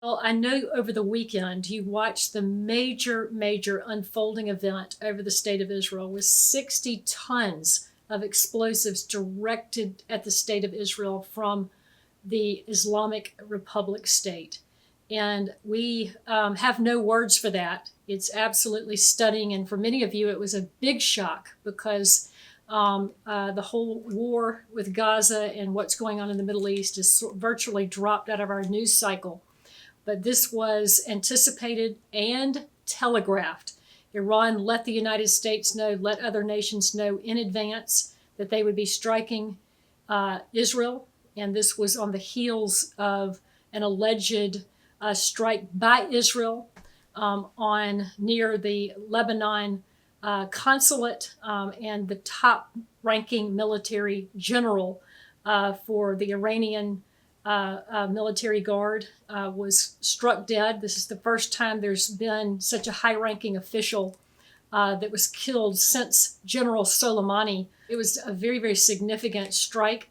Well, I know over the weekend you watched the major unfolding event over the state of Israel with 60 tons of explosives directed at the state of Israel from the Islamic Republic state. And we have no words for that. It's absolutely stunning. And for many of you, it was a big shock because the whole war with Gaza and what's going on in the Middle East is virtually dropped out of our news cycle. But this was anticipated and telegraphed. Iran let the United States know, let other nations know in advance that they would be striking Israel. And this was on the heels of an alleged strike by Israel on near the Lebanon consulate, and the top ranking military general for the Iranian military guard was struck dead. This is the first time there's been such a high-ranking official that was killed since General Soleimani. It was a very significant strike.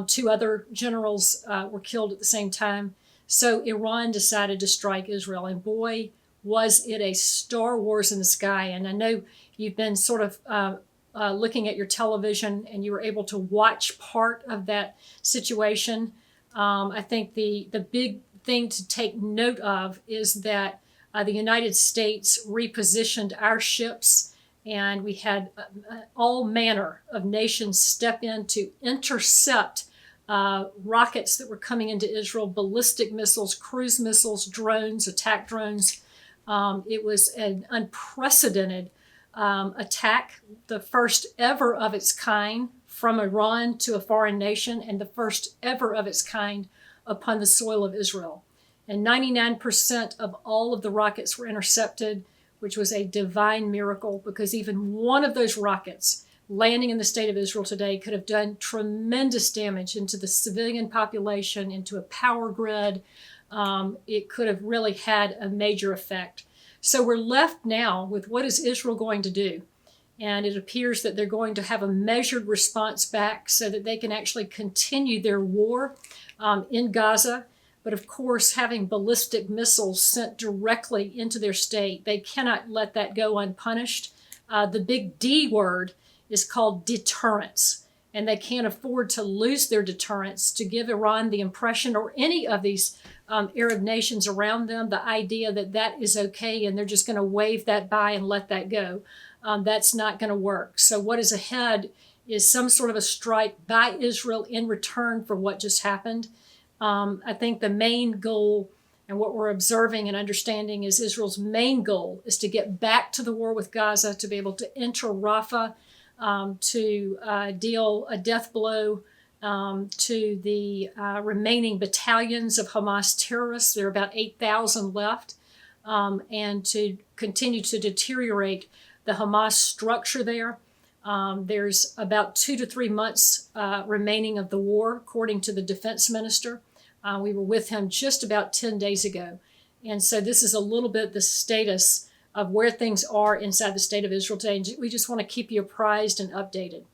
Two other generals were killed at the same time. So Iran decided to strike Israel, and boy, was it a Star Wars in the sky. And I know you've been sort of looking at your television, and you were able to watch part of that situation. I think the big thing to take note of is that the United States repositioned our ships, and we had all manner of nations step in to intercept rockets that were coming into Israel, ballistic missiles, cruise missiles, drones, attack drones. It was an unprecedented attack, the first ever of its kind from Iran to a foreign nation, and the first ever of its kind upon the soil of Israel. And 99% of all of the rockets were intercepted, which was a divine miracle, because even one of those rockets landing in the state of Israel today could have done tremendous damage into the civilian population, into a power grid. It could have really had a major effect. So we're left now with what is Israel going to do? And it appears that they're going to have a measured response back so that they can actually continue their war in Gaza. But of course, having ballistic missiles sent directly into their state, they cannot let that go unpunished. The big D word is called deterrence. And they can't afford to lose their deterrence, to give Iran the impression, or any of these Arab nations around them, the idea that that is okay and they're just going to wave that by and let that go. That's not going to work. So what is ahead is some sort of a strike by Israel in return for what just happened. I think the main goal, and what we're observing and understanding, is Israel's main goal is to get back to the war with Gaza, to be able to enter Rafah, to deal a death blow to the remaining battalions of Hamas terrorists. There are about 8,000 left, and to continue to deteriorate the Hamas structure there. There's about 2 to 3 months remaining of the war, according to the defense minister. We were with him just about 10 days ago. And so this is a little bit the status of where things are inside the state of Israel today. And we just want to keep you apprised and updated.